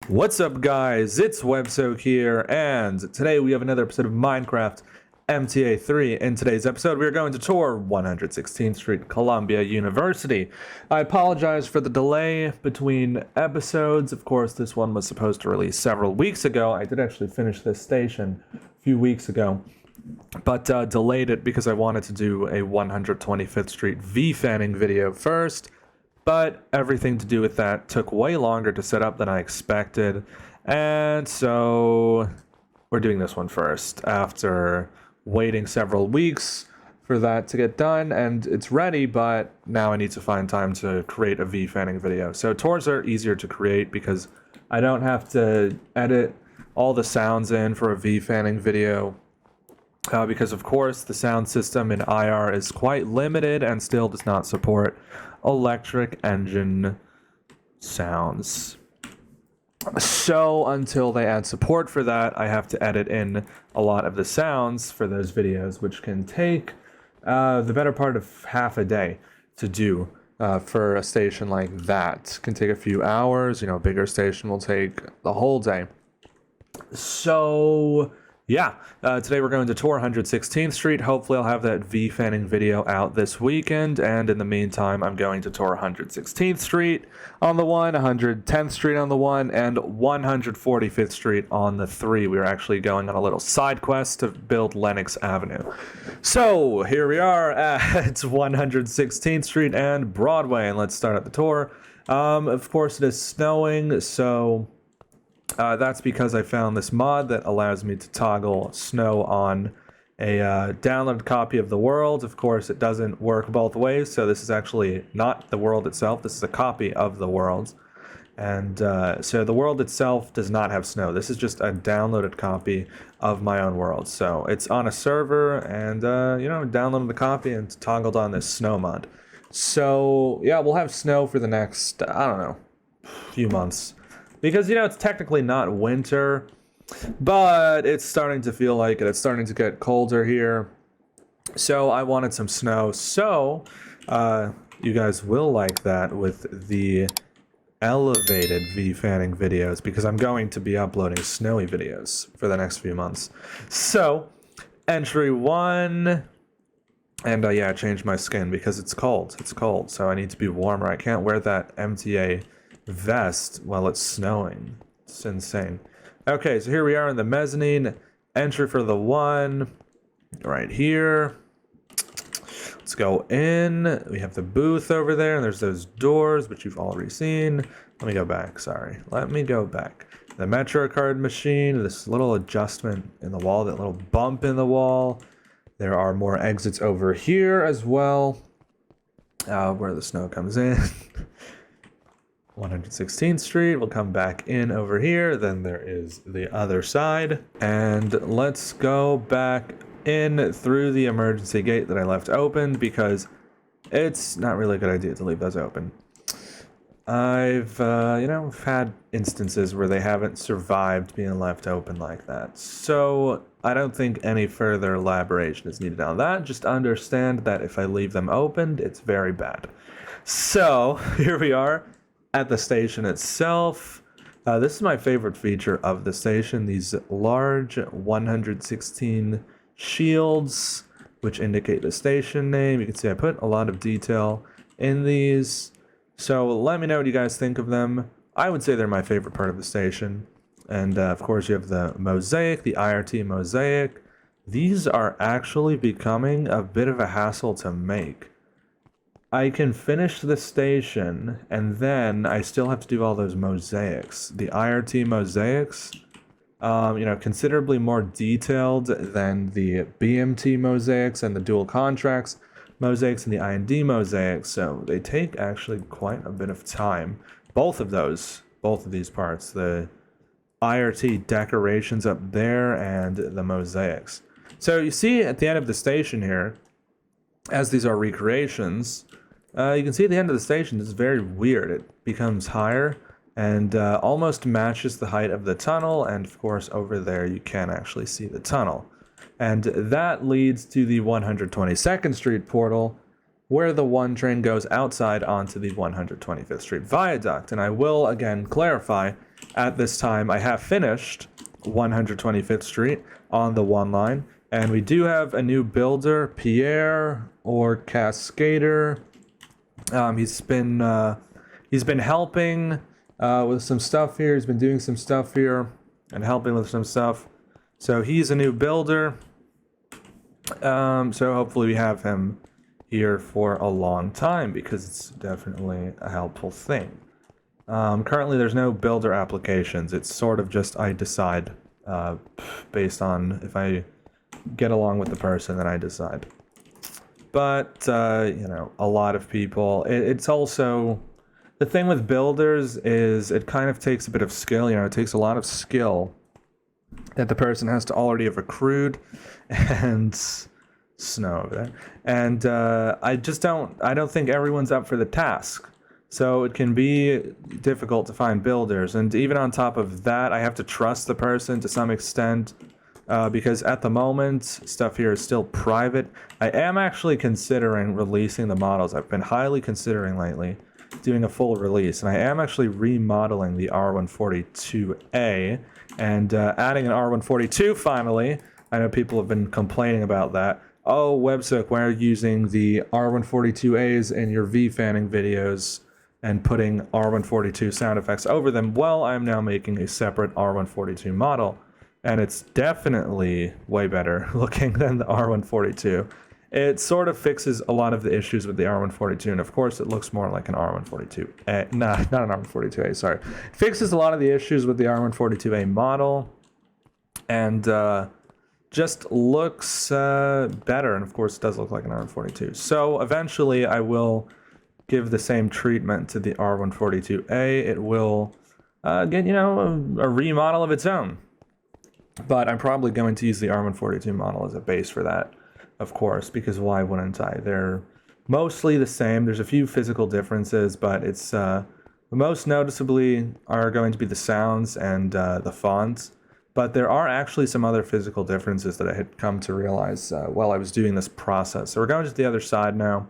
What's up, guys? It's WebSoak here, and today we have another episode of Minecraft MTA 3. In today's episode, we are going to tour 116th Street, Columbia University. I apologize for the delay between episodes. Of course, this one was supposed to release several weeks ago. I did actually finish this station a few weeks ago, but delayed it because I wanted to do a 125th Street V-fanning video first. But everything to do with that took way longer to set up than I expected. And so we're doing this one first after waiting several weeks for that to get done. And it's ready, but now I need to find time to create a V-fanning video. So tours are easier to create because I don't have to edit all the sounds in for a V-fanning video. Because of course the sound system in IR is quite limited and still does not support electric engine sounds. So until they add support for that, I have to edit in a lot of the sounds for those videos, which can take the better part of half a day to do for a station like that. It can take a few hours. A bigger station will take the whole day. So yeah, today we're going to tour 116th Street. Hopefully I'll have that V-fanning video out this weekend, and in the meantime I'm going to tour 116th Street on the 1, 110th Street on the 1, and 145th Street on the 3. We are actually going on a little side quest to build Lenox Avenue. So here we are at 116th Street and Broadway, and let's start at the tour. Of course it is snowing, so that's because I found this mod that allows me to toggle snow on a downloaded copy of the world. Of course, it doesn't work both ways, so this is actually not the world itself. This is a copy of the world. And so the world itself does not have snow. This is just a downloaded copy of my own world. So it's on a server, and, downloaded the copy and toggled on this snow mod. So, yeah, we'll have snow for the next, few months. Because, it's technically not winter, but it's starting to feel like it. It's starting to get colder here. So I wanted some snow. So you guys will like that with the elevated V-fanning videos, because I'm going to be uploading snowy videos for the next few months. So entry 1. And I changed my skin because it's cold. It's cold, so I need to be warmer. I can't wear that MTA vest while it's snowing. It's insane. Okay, so here we are in the mezzanine. Entry for the 1 right here. Let's go in. We have the booth over there, and there's those doors, which you've already seen. Let me go back. Sorry. Let me go back. The Metro card machine, this little adjustment in the wall, that little bump in the wall. There are more exits over here as well, where the snow comes in. 116th Street, we'll come back in over here, then there is the other side, and let's go back in through the emergency gate that I left open, because it's not really a good idea to leave those open. I've had instances where they haven't survived being left open like that, so I don't think any further elaboration is needed on that. Just understand that if I leave them opened, it's very bad. So here we are at the station itself. This is my favorite feature of the station, these large 116 shields, which indicate the station name. You can see I put a lot of detail in these. So let me know what you guys think of them. I would say they're my favorite part of the station. And of course you have the mosaic, the IRT mosaic. These are actually becoming a bit of a hassle to make. I can finish the station, and then I still have to do all those mosaics. The IRT mosaics, considerably more detailed than the BMT mosaics and the dual contracts mosaics and the IND mosaics, so they take actually quite a bit of time. Both of these parts, the IRT decorations up there and the mosaics. So you see at the end of the station here, as these are recreations, you can see at the end of the station, it's very weird. It becomes higher and almost matches the height of the tunnel. And of course, over there, you can actually see the tunnel. And that leads to the 122nd Street portal, where the 1 train goes outside onto the 125th Street viaduct. And I will, again, clarify, at this time, I have finished 125th Street on the one line. And we do have a new builder, Pierre or Cascader. He's been helping with some stuff here. He's been doing some stuff here and helping with some stuff. So he's a new builder. So hopefully we have him here for a long time because it's definitely a helpful thing. Currently there's no builder applications. It's sort of just I decide based on if I get along with the person, then I decide. But, you know, a lot of people, it's also, the thing with builders is it kind of takes a bit of skill, you know, it takes a lot of skill that the person has to already have accrued, and snow over there. And I don't think everyone's up for the task. So it can be difficult to find builders. And even on top of that, I have to trust the person to some extent. Because at the moment, stuff here is still private. I am actually considering releasing the models. I've been highly considering lately doing a full release. And I am actually remodeling the R142A and adding an R142 finally. I know people have been complaining about that. Oh, Websook, why are you using the R142As in your V-fanning videos and putting R142 sound effects over them? Well, I'm now making a separate R142 model. And it's definitely way better looking than the R142. It sort of fixes a lot of the issues with the R142, and of course it looks more like an R142A. Not an R142A, sorry. It fixes a lot of the issues with the R142A model, and just looks better, and of course it does look like an R142. So eventually I will give the same treatment to the R142A. It will get, you know, a remodel of its own. But I'm probably going to use the R142 model as a base for that, of course, because why wouldn't I? They're mostly the same. There's a few physical differences, but it's most noticeably are going to be the sounds and the fonts. But there are actually some other physical differences that I had come to realize while I was doing this process. So we're going to the other side now.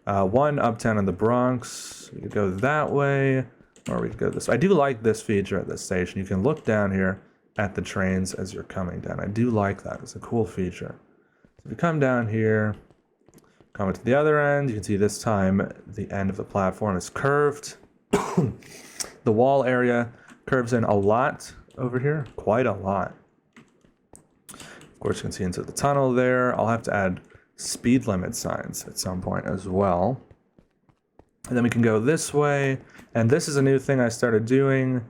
One uptown in the Bronx. We could go that way, or we could go this way. I do like this feature at this station. You can look down here at the trains as you're coming down. I do like that. It's a cool feature. So if you come down here, come to the other end, you can see this time the end of the platform is curved. The wall area curves in a lot over here, quite a lot. Of course, you can see into the tunnel there. I'll have to add speed limit signs at some point as well. And then we can go this way. And this is a new thing I started doing.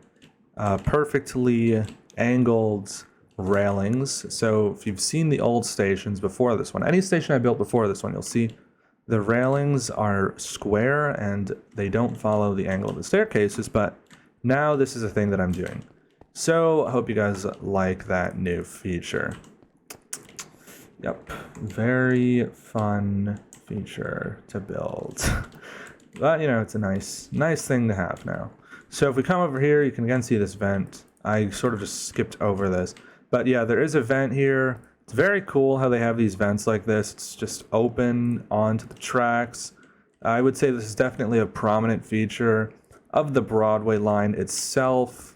Perfectly angled railings. So if you've seen the old stations before this one, any station I built before this one, you'll see the railings are square and they don't follow the angle of the staircases, but now this is a thing that I'm doing. So I hope you guys like that new feature. Yep, very fun feature to build. But you know, it's a nice thing to have now. So if we come over here, you can again see this vent. I sort of just skipped over this. But yeah, there is a vent here. It's very cool how they have these vents like this. It's just open onto the tracks. I would say this is definitely a prominent feature of the Broadway line itself.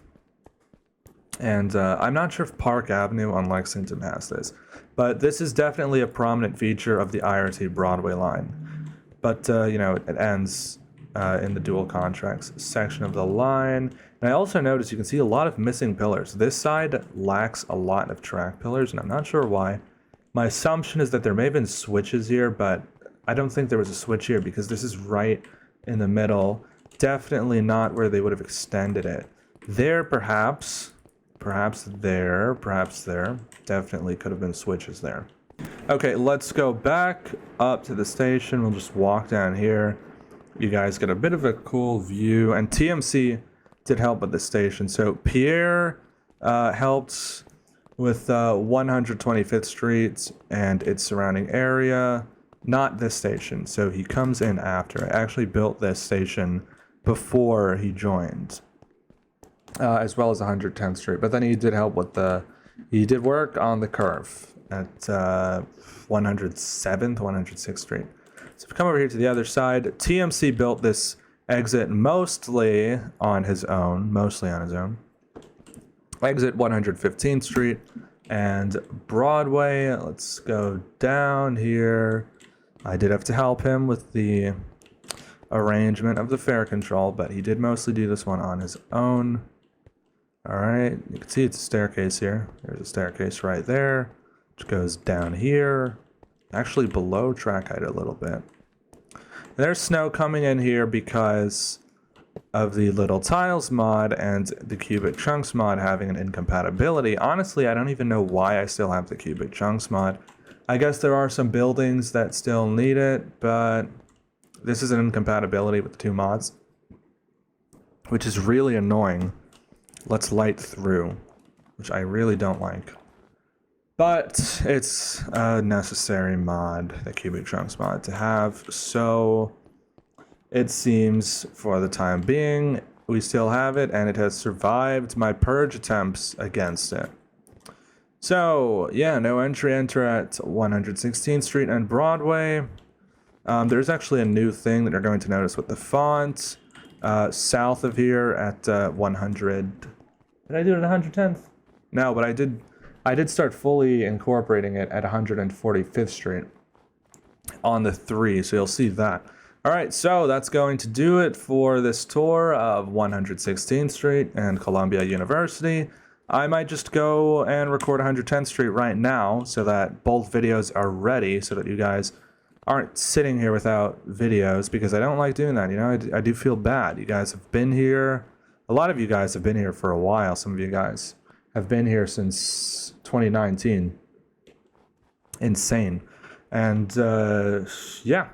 And I'm not sure if Park Avenue on Lexington has this. But this is definitely a prominent feature of the IRT Broadway line. But, you know, it ends in the dual contracts section of the line. And I also noticed you can see a lot of missing pillars. This side lacks a lot of track pillars, and I'm not sure why. My assumption is that there may have been switches here, but I don't think there was a switch here because this is right in the middle. Definitely not where they would have extended it. There, perhaps there. Definitely could have been switches there. Okay, let's go back up to the station. We'll just walk down here. You guys get a bit of a cool view, and TMC did help at the station. So Pierre helped with 125th Street and its surrounding area, not this station. So he comes in after. I actually built this station before he joined, as well as 110th Street. But then he did help with he did work on the curve at 107th, 106th Street. So if we come over here to the other side, TMC built this exit mostly on his own. exit 115th Street and Broadway. Let's go down here. I did have to help him with the arrangement of the fare control, but he did mostly do this one on his own. All right, you can see it's a staircase here. There's a staircase right there, which goes down here, actually below track height a little bit. There's snow coming in here because of the Little Tiles mod and the Cubic Chunks mod having an incompatibility. Honestly, I don't even know why I still have the Cubic Chunks mod. I guess there are some buildings that still need it, but this is an incompatibility with the two mods, which is really annoying. Let's light through, which I really don't like. But it's a necessary mod, the Cubic Chunks mod, to have, so it seems for the time being we still have it, and it has survived my purge attempts against it. So, yeah, no entry, enter at 116th Street and Broadway. There's actually a new thing that you're going to notice with the font. South of here at 100. Did I do it at 110th? No, but I did start fully incorporating it at 145th Street on the 3, so you'll see that. All right, so that's going to do it for this tour of 116th Street and Columbia University. I might just go and record 110th Street right now so that both videos are ready so that you guys aren't sitting here without videos, because I don't like doing that. You know, I do feel bad. You guys have been here. A lot of you guys have been here for a while. Some of you guys have been here since 2019. Insane. And yeah.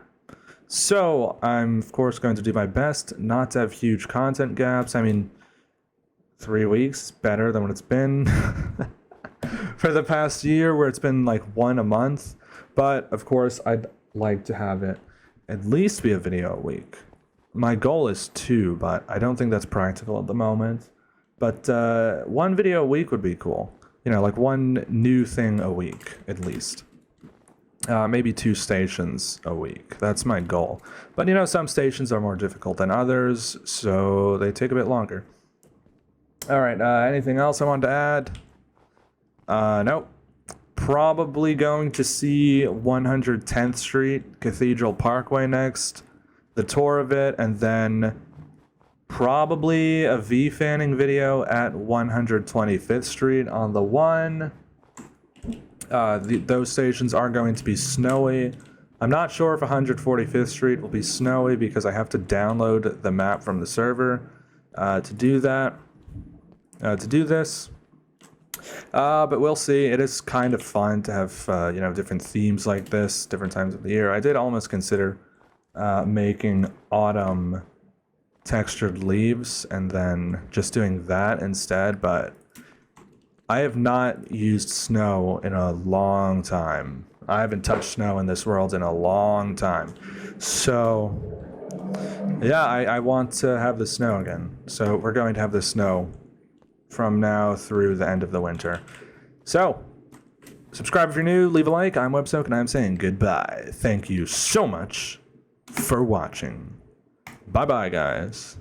So I'm, of course, going to do my best not to have huge content gaps. I mean, 3 weeks is better than what it's been for the past year, where it's been like one a month. But, of course, I'd like to have it at least be a video a week. My goal is 2, but I don't think that's practical at the moment. But one video a week would be cool. You know, like one new thing a week, at least. Maybe 2 stations a week. That's my goal. But, you know, some stations are more difficult than others, so they take a bit longer. All right, anything else I wanted to add? Nope. Probably going to see 110th Street, Cathedral Parkway next, the tour of it, and then probably a V-fanning video at 125th Street on the 1. Those stations are going to be snowy. I'm not sure if 145th Street will be snowy because I have to download the map from the server to do that, to do this. But we'll see. It is kind of fun to have, you know, different themes like this, different times of the year. I did almost consider making autumn textured leaves and then just doing that instead, but I have not used snow in a long time. I haven't touched snow in this world in a long time. So, yeah, I want to have the snow again. So we're going to have the snow from now through the end of the winter. So, subscribe if you're new, leave a like. I'm WebSoak, and I'm saying goodbye. Thank you so much for watching. Bye-bye, guys.